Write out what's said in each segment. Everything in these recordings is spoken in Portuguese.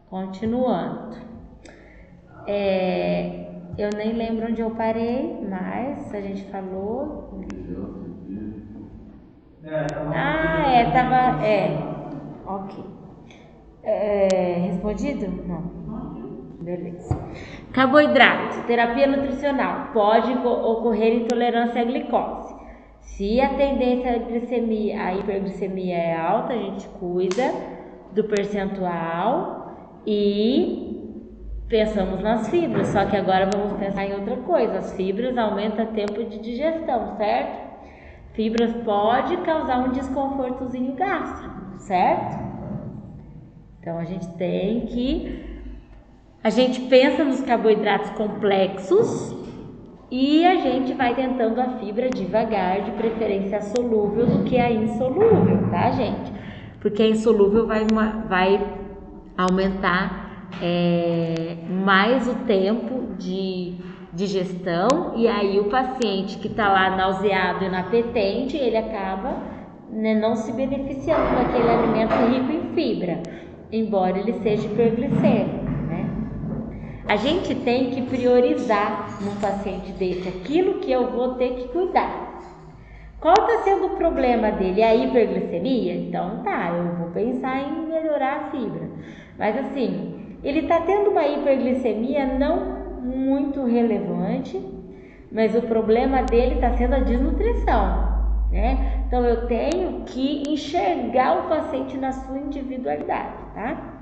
Continuando. Eu nem lembro onde eu parei, mas a gente falou. Ok. Respondido? Não. Beleza. Carboidrato, terapia nutricional. Pode ocorrer intolerância à glicose. Se a tendência à hiperglicemia é alta, a gente cuida do percentual e pensamos nas fibras. Só que agora vamos pensar em outra coisa. As fibras aumentam o tempo de digestão, certo? Fibras pode causar um desconfortozinho gástrico, certo? Então a gente pensa nos carboidratos complexos e a gente vai tentando a fibra devagar, de preferência solúvel do que a insolúvel, tá, gente? Porque a insolúvel vai aumentar mais o tempo de digestão, e aí o paciente que está lá nauseado e inapetente, ele acaba não se beneficiando daquele alimento rico em fibra, embora ele seja hiperglicêmico, né? A gente tem que priorizar num paciente desse aquilo que eu vou ter que cuidar. Qual está sendo o problema dele? É a hiperglicemia? Então tá, eu vou pensar em melhorar a fibra. Mas assim, ele está tendo uma hiperglicemia não muito relevante, mas o problema dele está sendo a desnutrição, né? Então eu tenho que enxergar o paciente na sua individualidade, tá?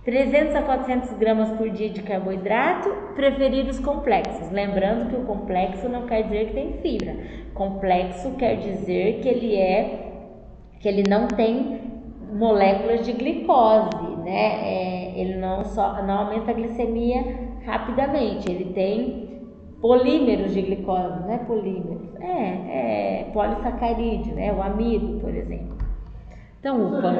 300 a 400 gramas por dia de carboidrato, preferidos complexos. Lembrando que o complexo não quer dizer que tem fibra. Complexo quer dizer que ele não tem moléculas de glicose, né? Ele não aumenta a glicemia rapidamente. Ele tem polímeros de glicose, não é polímeros? Polissacarídeo, né? O amido, por exemplo. Então, o pão.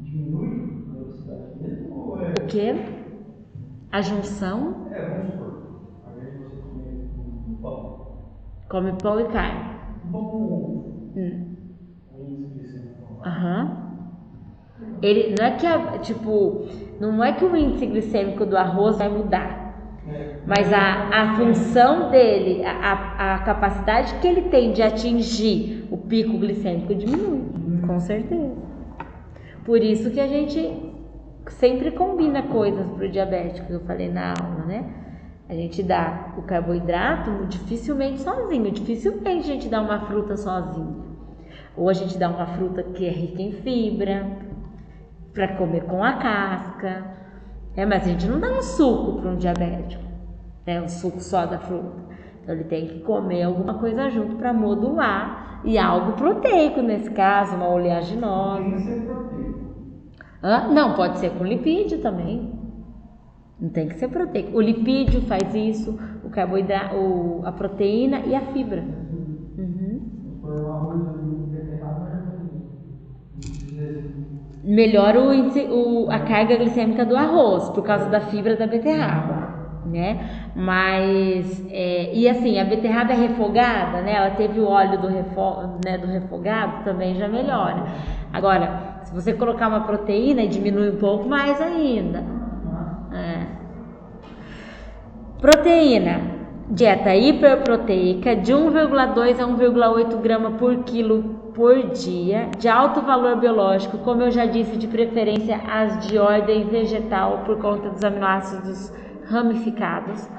Diminui a velocidade dele ou O quê? A junção? Vamos supor, ao invés de você comer um pão. Come pão e carne. Um pão com ovo. O índice glicêmico. Ele não é que o índice glicêmico do arroz vai mudar. Mas a função dele, a capacidade que ele tem de atingir o pico glicêmico diminui, com certeza. Por isso que a gente sempre combina coisas para o diabético, que eu falei na aula, né? A gente dá o carboidrato dificilmente sozinho, dificilmente a gente dá uma fruta sozinho. Ou a gente dá uma fruta que é rica em fibra, para comer com a casca. Mas a gente não dá um suco para um diabético, um suco só da fruta. Então ele tem que comer alguma coisa junto para modular, e algo proteico nesse caso, uma oleaginosa. Tem que ser proteico. Não, pode ser com lipídio também. Não tem que ser proteico. O lipídio faz isso, o carboidrato, a proteína e a fibra. Melhora a carga glicêmica do arroz por causa da fibra da beterraba, né? Mas e assim, a beterraba é refogada, né? Ela teve o óleo do refogado, também já melhora. Agora, se você colocar uma proteína, diminui um pouco mais ainda. Proteína. Dieta hiperproteica de 1,2 a 1,8 grama por quilo por dia, de alto valor biológico, como eu já disse, de preferência as de ordem vegetal por conta dos aminoácidos ramificados.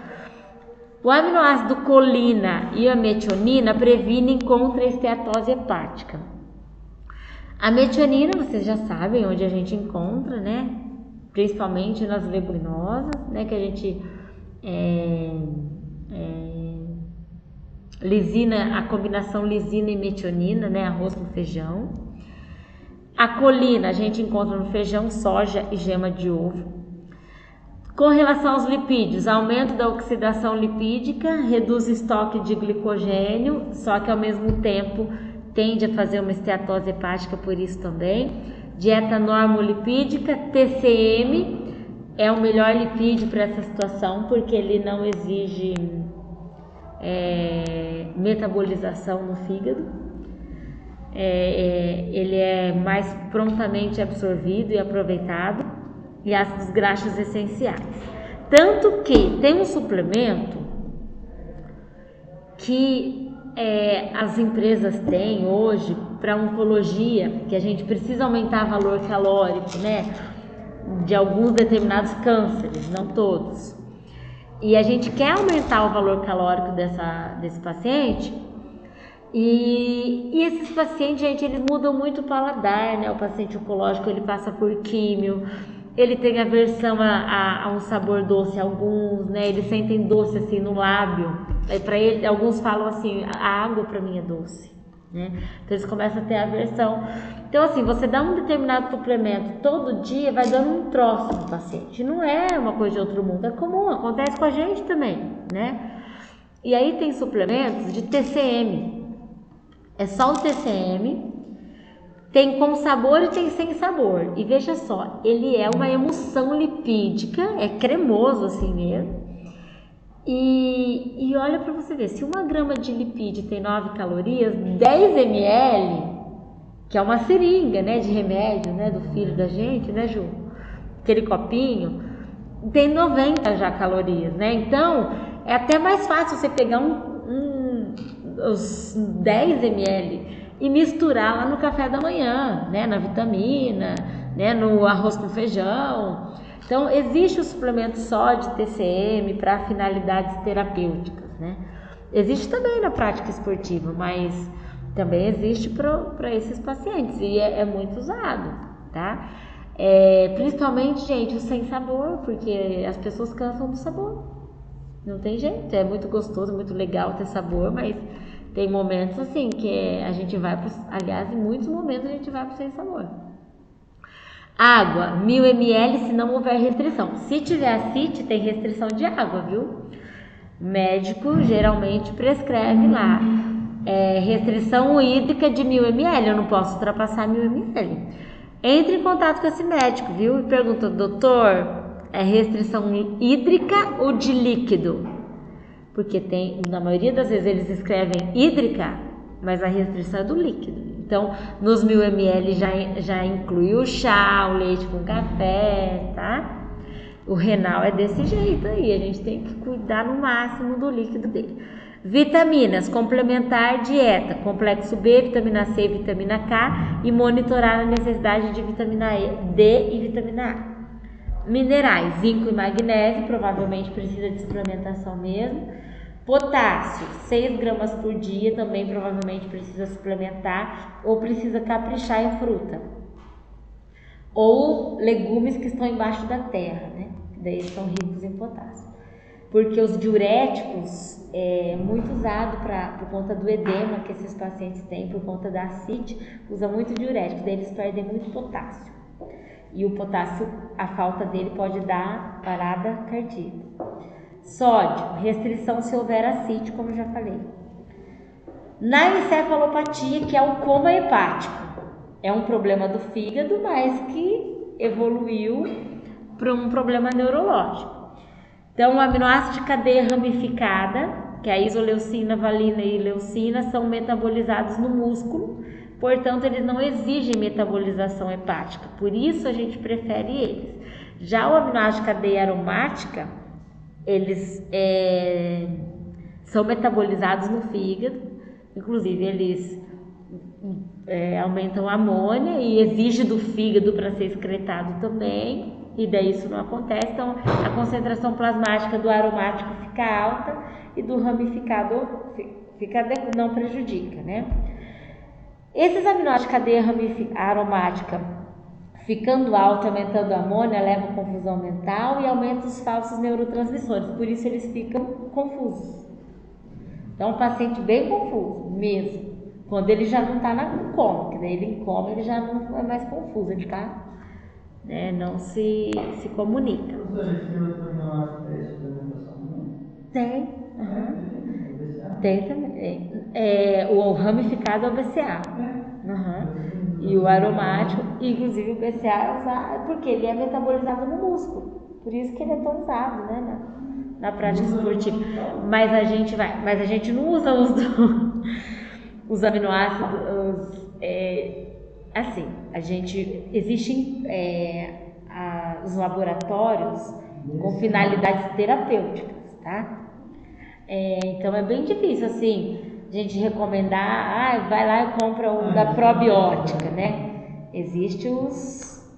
O aminoácido colina e a metionina previnem contra a esteatose hepática. A metionina, vocês já sabem onde a gente encontra, né? Principalmente nas leguminosas, né? Que a gente lisina, a combinação lisina e metionina, né? Arroz com feijão. A colina a gente encontra no feijão, soja e gema de ovo. Com relação aos lipídios, aumento da oxidação lipídica, reduz o estoque de glicogênio, só que ao mesmo tempo tende a fazer uma esteatose hepática por isso também. Dieta normolipídica, TCM é o melhor lipídio para essa situação, porque ele não exige metabolização no fígado. ele é mais prontamente absorvido e aproveitado, e ácidos graxos essenciais. Tanto que tem um suplemento que as empresas têm hoje para oncologia, que a gente precisa aumentar o valor calórico, né, de alguns determinados cânceres, não todos. E a gente quer aumentar o valor calórico desse paciente. E esses pacientes, gente, eles mudam muito o paladar, né? O paciente oncológico, ele passa por químio, ele tem aversão a um sabor doce, alguns, né? Eles sentem doce assim no lábio. Para ele, alguns falam assim, a água para mim é doce, né? Então eles começam a ter aversão. Então assim, você dá um determinado suplemento todo dia, vai dando um troço no paciente. Não é uma coisa de outro mundo, é comum, acontece com a gente também, né? E aí tem suplementos de TCM. É só o TCM, tem com sabor e tem sem sabor. E veja só, ele é uma emulsão lipídica, é cremoso assim mesmo. E olha para você ver, se 1 grama de lipídio tem 9 calorias, 10 ml, que é uma seringa, né, de remédio, né, do filho da gente, né, Ju? Aquele copinho, tem 90 já calorias, né? Então, é até mais fácil você pegar os 10 ml e misturar lá no café da manhã, né, na vitamina, né, no arroz com feijão. Então, existe o suplemento só de TCM para finalidades terapêuticas, né? Existe também na prática esportiva, mas também existe para esses pacientes e é muito usado, tá? Principalmente, gente, o sem sabor, porque as pessoas cansam do sabor. Não tem jeito, é muito gostoso, muito legal ter sabor, mas tem momentos assim que a gente vai aliás, em muitos momentos a gente vai pro sem sabor. Água, 1000 ml se não houver restrição. Se tiver ascite, tem restrição de água, viu? O médico geralmente prescreve lá. Restrição hídrica de 1000 ml, eu não posso ultrapassar 1000 ml. Entre em contato com esse médico, viu? E pergunta, doutor, é restrição hídrica ou de líquido? Porque na maioria das vezes eles escrevem hídrica, mas a restrição é do líquido. Então, nos 1000 ml já inclui o chá, o leite com café, tá? O renal é desse jeito aí, a gente tem que cuidar no máximo do líquido dele. Vitaminas, complementar dieta, complexo B, vitamina C, vitamina K e monitorar a necessidade de vitamina D e vitamina A. Minerais, zinco e magnésio, provavelmente precisa de suplementação mesmo. Potássio, 6 gramas por dia, também provavelmente precisa suplementar ou precisa caprichar em fruta. Ou legumes que estão embaixo da terra, né? Daí são ricos em potássio. Porque os diuréticos é muito usado por conta do edema que esses pacientes têm, por conta da ascite, usa muito diurético, daí eles perdem muito potássio. E o potássio, a falta dele pode dar parada cardíaca. Sódio, restrição se houver ascite, como eu já falei. Na encefalopatia, que é o coma hepático, é um problema do fígado, mas que evoluiu para um problema neurológico. Então, o aminoácido de cadeia ramificada, que é a isoleucina, valina e leucina, são metabolizados no músculo, portanto, eles não exigem metabolização hepática, por isso a gente prefere eles. Já o aminoácido de cadeia aromática, eles são metabolizados no fígado, inclusive eles aumentam a amônia e exige do fígado para ser excretado também, e daí isso não acontece, então a concentração plasmática do aromático fica alta e do ramificado não prejudica, né? Esses aminoácidos de cadeia aromática ficando alto, aumentando a amônia, leva a confusão mental e aumenta os falsos neurotransmissores, por isso eles ficam confusos. Então, um paciente bem confuso mesmo, quando ele já não está no coma, que daí ele em coma ele já não é mais confuso, ele tá, né, não se comunica. Tem, tem também. O ramificado é o BCA. E o aromático, inclusive o BCA é usado porque ele é metabolizado no músculo, por isso que ele é tão usado, né, na prática esportiva. Mas a gente não usa os aminoácidos, assim, existem os laboratórios com finalidades terapêuticas, tá? Então é bem difícil, assim, a gente recomendar, vai lá e compra o da probiótica, né? Existe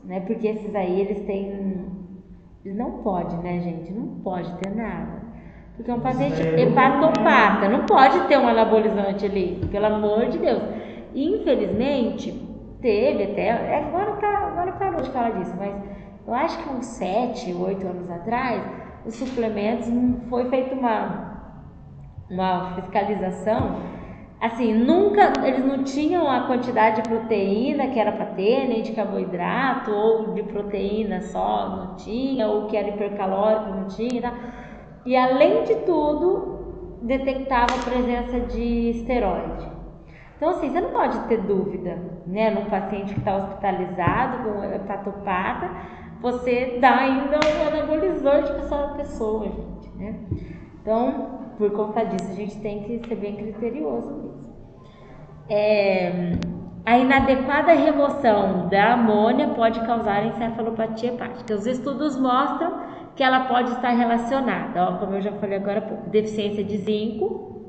né? Porque esses aí, eles não pode, né, gente? Não pode ter nada. Porque é um paciente hepatopata, não pode ter um anabolizante ali, pelo amor de Deus. Infelizmente, teve até, agora parou de falar disso, mas eu acho que uns 7, 8 anos atrás, os suplementos, foi feita uma fiscalização, assim, eles não tinham a quantidade de proteína que era para ter, nem de carboidrato, ou de proteína só não tinha, ou que era hipercalórico não tinha, tá? E além de tudo, detectava a presença de esteroide. Então, assim, você não pode ter dúvida, né? Num paciente que está hospitalizado com hepatopata, você dá ainda um anabolizante para essa pessoa, gente, né? Então, por conta disso, a gente tem que ser bem criterioso mesmo. A inadequada remoção da amônia pode causar encefalopatia hepática. Os estudos mostram que ela pode estar relacionada, como eu já falei agora há pouco, deficiência de zinco,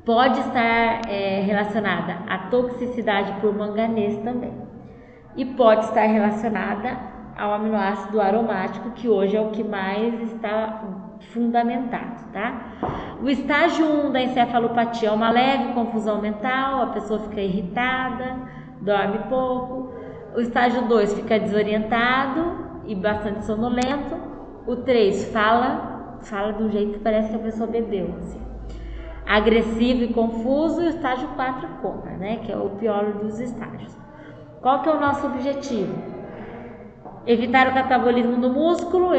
pode estar relacionada à toxicidade por manganês também, e pode estar relacionada ao aminoácido aromático, que hoje é o que mais está fundamentado, tá? O estágio 1 da encefalopatia é uma leve confusão mental, a pessoa fica irritada, dorme pouco. O estágio 2 fica desorientado e bastante sonolento. O 3 fala de um jeito que parece que a pessoa bebeu, assim. Agressivo e confuso. E o estágio 4 coma, né? Que é o pior dos estágios. Qual que é o nosso objetivo? Evitar o catabolismo do músculo,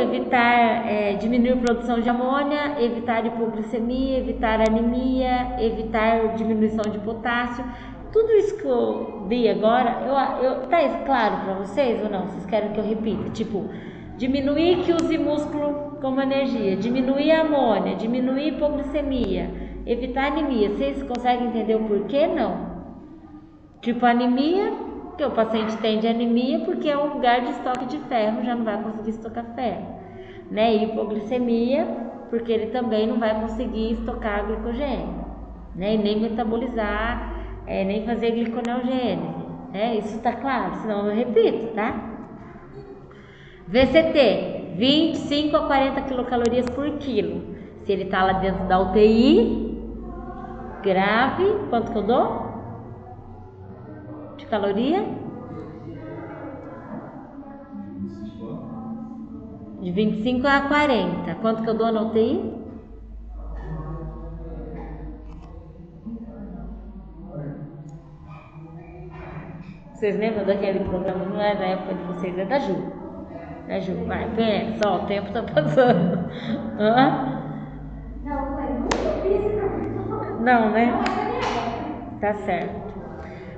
diminuir a produção de amônia, evitar hipoglicemia, evitar anemia, evitar diminuição de potássio. Tudo isso que eu dei agora, tá claro para vocês ou não? Vocês querem que eu repita? Tipo, diminuir que use músculo como energia, diminuir a amônia, diminuir a hipoglicemia, evitar anemia. Vocês conseguem entender o porquê? Não. Tipo, anemia, que o paciente tem de anemia porque é um lugar de estoque de ferro, já não vai conseguir estocar ferro, né? E hipoglicemia, porque ele também não vai conseguir estocar glicogênio, né? E nem metabolizar, nem fazer gliconeogênese, né? Isso tá claro, senão eu repito, tá? VCT, 25 a 40 quilocalorias por quilo. Se ele tá lá dentro da UTI, grave, quanto que eu dou? De caloria? De 25 a 40. Quanto que eu dou na UTI? Vocês lembram daquele programa? Não é da época de vocês, é da Ju. É Ju, vai, pensa, ó, o tempo tá passando. Não, né? Tá certo.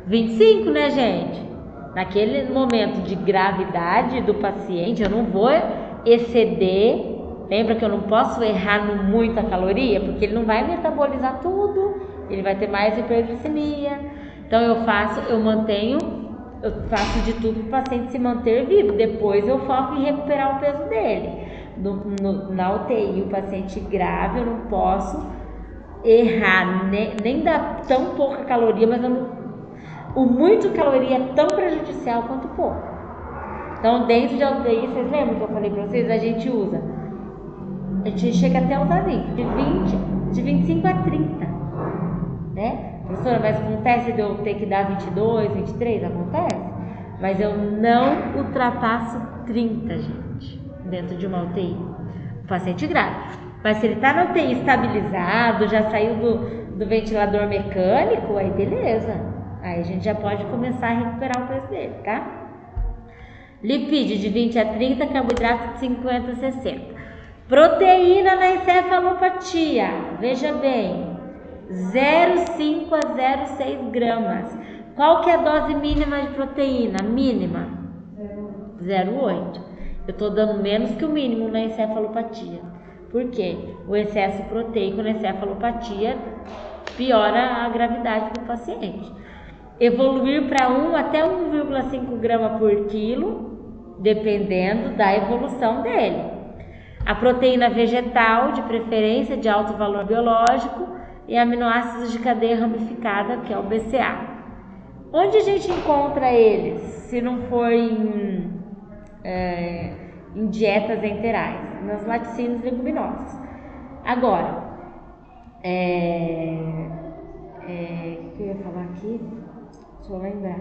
25, né, gente? Naquele momento de gravidade do paciente, eu não vou exceder. Lembra que eu não posso errar no muita caloria, porque ele não vai metabolizar tudo, ele vai ter mais hiperglicemia. Então eu faço de tudo para o paciente se manter vivo. Depois eu foco em recuperar o peso dele. Na UTI, o paciente grave, eu não posso errar, nem dar tão pouca caloria, mas o muito caloria é tão prejudicial quanto pouco. Então, dentro de UTI, vocês lembram que eu falei para vocês? A gente chega até a usar de 25 a 30, né? Professora, mas acontece de eu ter que dar 22, 23? Acontece. Mas eu não ultrapasso 30, gente, dentro de uma UTI. O paciente grave. Mas se ele está na UTI estabilizado, já saiu do ventilador mecânico, aí beleza. Aí a gente já pode começar a recuperar o peso dele, tá? Lipídio de 20 a 30, carboidrato de 50 a 60. Proteína na encefalopatia, veja bem, 0,5 a 0,6 gramas. Qual que é a dose mínima de proteína? Mínima? 0,8. Eu estou dando menos que o mínimo na encefalopatia. Por quê? O excesso proteico na encefalopatia piora a gravidade do paciente. evoluir para 1 até 1,5 grama por quilo, dependendo da evolução dele. A proteína vegetal, de preferência de alto valor biológico, e aminoácidos de cadeia ramificada, que é o BCA. Onde a gente encontra eles, se não for em dietas enterais? Nas laticínios e leguminosas. Agora, o que eu ia falar aqui? Deixa eu lembrar.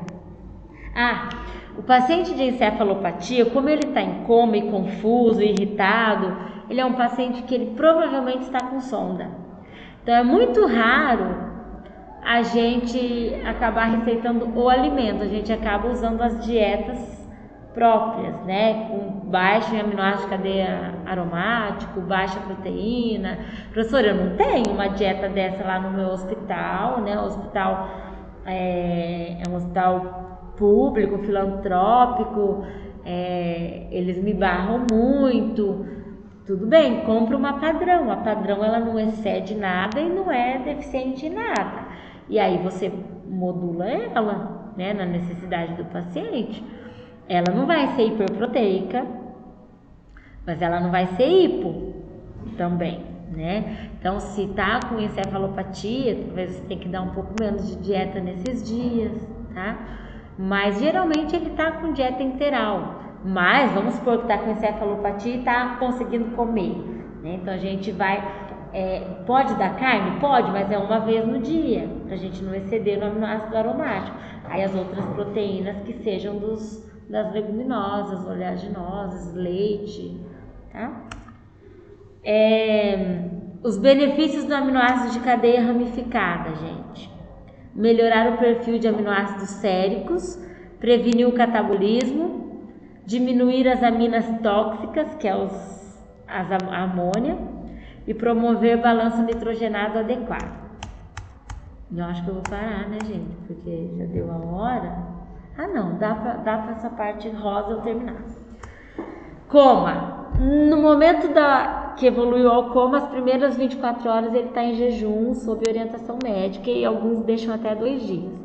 O paciente de encefalopatia, como ele está em coma e confuso, irritado, ele é um paciente que ele provavelmente está com sonda. Então, é muito raro a gente acabar receitando o alimento, a gente acaba usando as dietas próprias, né? Com baixo em aminoácido de cadeia aromático, baixa proteína. Professora, eu não tenho uma dieta dessa lá no meu hospital, né? O hospital é um hospital público, filantrópico, eles me barram muito. Tudo bem, compra uma padrão. A padrão ela não excede nada e não é deficiente em nada. E aí você modula ela, né, na necessidade do paciente. Ela não vai ser hiperproteica, mas ela não vai ser hipo também, né? Então, se tá com encefalopatia, talvez você tenha que dar um pouco menos de dieta nesses dias, tá? Mas geralmente ele tá com dieta enteral. Mas vamos supor que está com encefalopatia e está conseguindo comer, né? Então a gente vai, pode dar carne? Pode, mas é uma vez no dia, para a gente não exceder no aminoácido aromático. Aí as outras proteínas que sejam das leguminosas, oleaginosas, leite, tá? Os benefícios do aminoácido de cadeia ramificada, gente. Melhorar o perfil de aminoácidos séricos, prevenir o catabolismo, diminuir as aminas tóxicas, que é a amônia, e promover balanço nitrogenado adequado. Eu acho que eu vou parar, né, gente? Porque já deu a hora. Não, dá pra essa parte rosa eu terminar. Coma. No momento que evoluiu ao coma, as primeiras 24 horas ele está em jejum, sob orientação médica, e alguns deixam até 2 dias.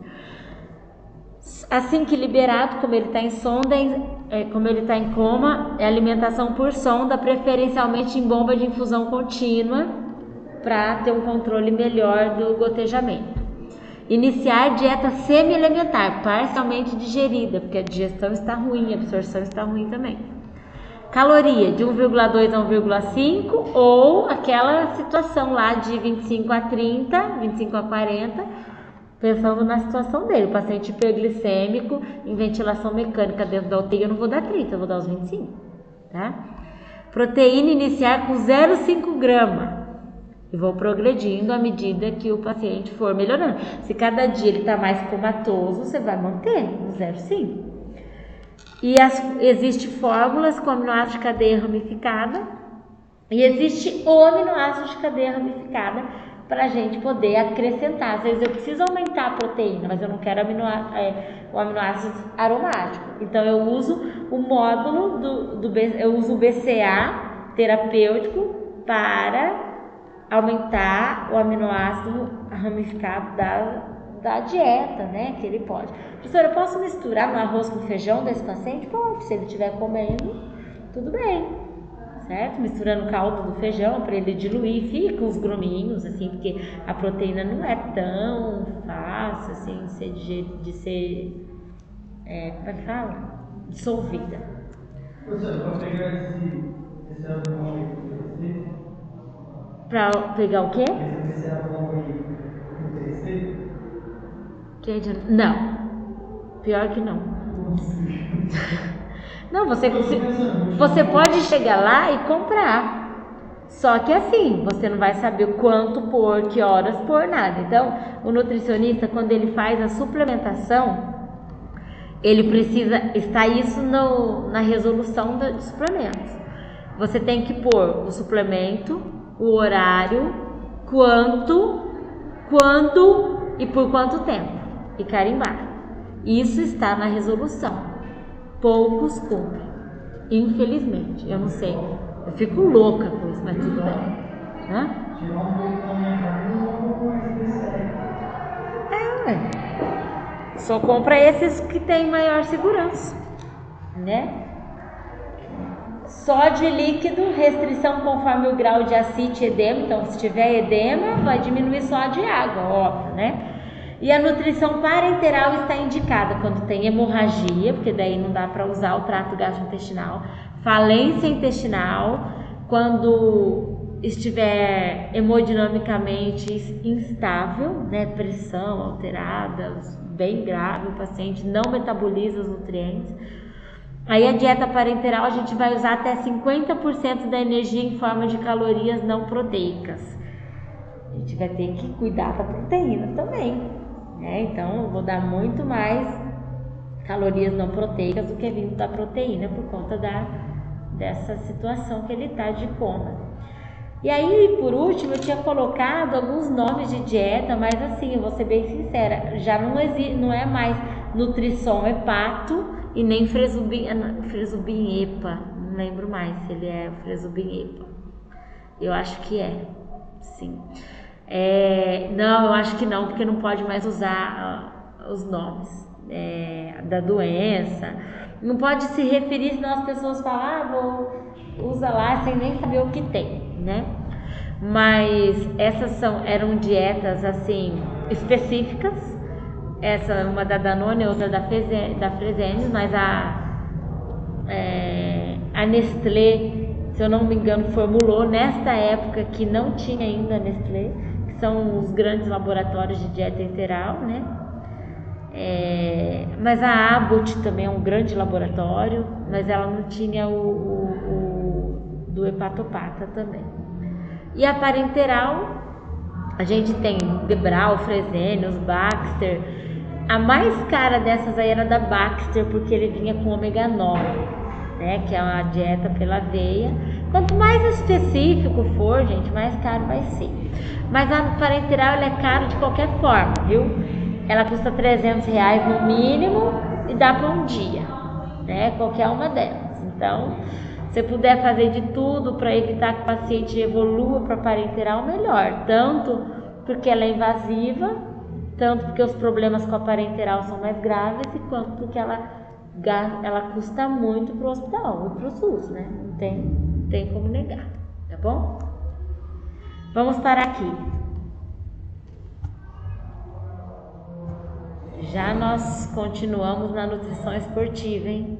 Assim que liberado, como ele está em sonda, como ele está em coma, é alimentação por sonda, preferencialmente em bomba de infusão contínua, para ter um controle melhor do gotejamento. Iniciar dieta semi-alimentar, parcialmente digerida, porque a digestão está ruim, a absorção está ruim também. Caloria de 1,2 a 1,5 ou aquela situação lá de 25 a 30, 25 a 40, pensando na situação dele. O paciente hiperglicêmico em ventilação mecânica dentro da UTI, eu não vou dar 30, eu vou dar os 25, tá? Proteína iniciar com 0,5 grama e vou progredindo à medida que o paciente for melhorando. Se cada dia ele está mais comatoso, você vai manter no 0,5. E existe fórmulas com aminoácido de cadeia ramificada e existe o aminoácido de cadeia ramificada para a gente poder acrescentar. Às vezes eu preciso aumentar a proteína, mas eu não quero o aminoácido aromático. Então eu uso o módulo eu uso o BCA terapêutico para aumentar o aminoácido ramificado da dieta, né, que ele pode. Professora, eu posso misturar no arroz com feijão desse paciente? Pode, se ele estiver comendo, tudo bem, certo? Misturando o caldo do feijão para ele diluir, fica uns gruminhos, assim, porque a proteína não é tão fácil, assim, de ser como é que fala? Dissolvida. Professora, para pegar esse alimento aí, Para pegar o quê? esse alimento aí, Não, pior que não. Não, você pode chegar lá e comprar. Só que assim, você não vai saber o quanto pôr, que horas pôr, nada. Então, o nutricionista, quando ele faz a suplementação, ele precisa estar isso na resolução dos suplementos. Você tem que pôr o suplemento, o horário, quanto, quando e por quanto tempo. E carimbar. Isso está na resolução. Poucos cumprem. Infelizmente, eu não sei. Eu fico louca com isso, mas tudo bem. Só compra esses que tem maior segurança, né? Sódio líquido, restrição conforme o grau de ascite e edema. Então, se tiver edema, vai diminuir sódio e água, óbvio, né? E a nutrição parenteral está indicada quando tem hemorragia, porque daí não dá para usar o trato gastrointestinal, falência intestinal, quando estiver hemodinamicamente instável, né, pressão alterada, bem grave, o paciente não metaboliza os nutrientes. Aí a dieta parenteral a gente vai usar até 50% da energia em forma de calorias não proteicas. A gente vai ter que cuidar da proteína também, né? Então eu vou dar muito mais calorias não proteicas do que vindo da proteína por conta dessa situação que ele está de coma. E aí, por último, eu tinha colocado alguns nomes de dieta, mas assim, eu vou ser bem sincera, já não é mais Nutrisson Hepato e nem Fresubin Epa, não lembro mais se ele é Fresubin Epa. Eu acho que é, sim. Não, eu acho que não, porque não pode mais usar os nomes da doença. Não pode se referir, senão as pessoas falam, usa lá sem nem saber o que tem, né? Mas essas eram dietas assim específicas. Essa uma da Danone, outra da Fresenius, mas a Nestlé, se eu não me engano, formulou nesta época que não tinha ainda a Nestlé, que são os grandes laboratórios de dieta enteral, né? Mas a Abbott também é um grande laboratório, mas ela não tinha o do hepatopata também. E a parenteral, a gente tem Gebral, Fresenius, Baxter. A mais cara dessas aí era da Baxter, porque ele vinha com ômega 9, né, que é uma dieta pela veia. Quanto mais específico for, gente, mais caro vai ser. Mas a parenteral ela é cara de qualquer forma, viu? Ela custa R$300 no mínimo e dá para um dia, né? Qualquer uma delas. Então, se puder fazer de tudo para evitar que o paciente evolua para parenteral, melhor. Tanto porque ela é invasiva, tanto porque os problemas com a parenteral são mais graves, e quanto porque ela custa muito para o hospital e para o SUS, né? Não tem como negar, tá bom? Vamos parar aqui. Já nós continuamos na nutrição esportiva, hein?